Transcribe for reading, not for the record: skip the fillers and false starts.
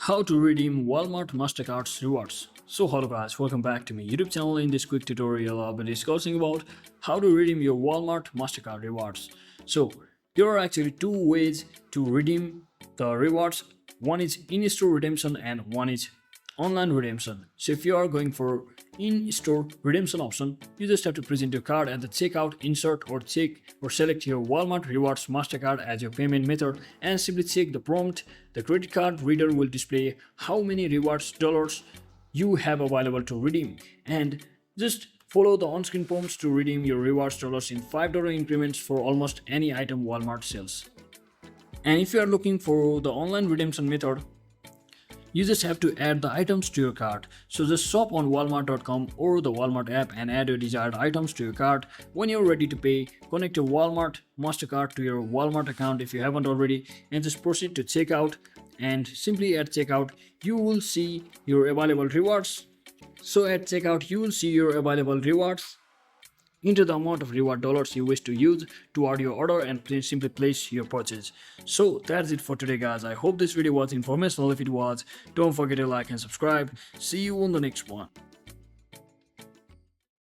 How to redeem Walmart Mastercard Rewards. So hello guys, welcome back to my YouTube channel. In this quick tutorial I'll be discussing about how to redeem your Walmart Mastercard Rewards. So there are actually two ways to redeem the rewards. One is in-store redemption and one is online redemption. So if you are going for in-store redemption option, you just have to present your card at the checkout, insert or check or select your Walmart Rewards Mastercard as your payment method and simply check the prompt. The credit card reader will display how many rewards dollars you have available to redeem, and just follow the on-screen prompts to redeem your rewards dollars in $5 increments for almost any item Walmart sells. And if you are looking for the online redemption method, you just have to add the items to your cart. So just shop on walmart.com or the Walmart app and add your desired items to your cart. When you're ready to pay, connect your Walmart Mastercard to your Walmart account if you haven't already, and just proceed to checkout, and simply at checkout you will see your available rewards. So at checkout you will see your available rewards. Enter the amount of reward dollars you wish to use toward your order and simply place your purchase. So that's it for today guys. I hope this video was informational. If it was, don't forget to like and subscribe. See you on the next one.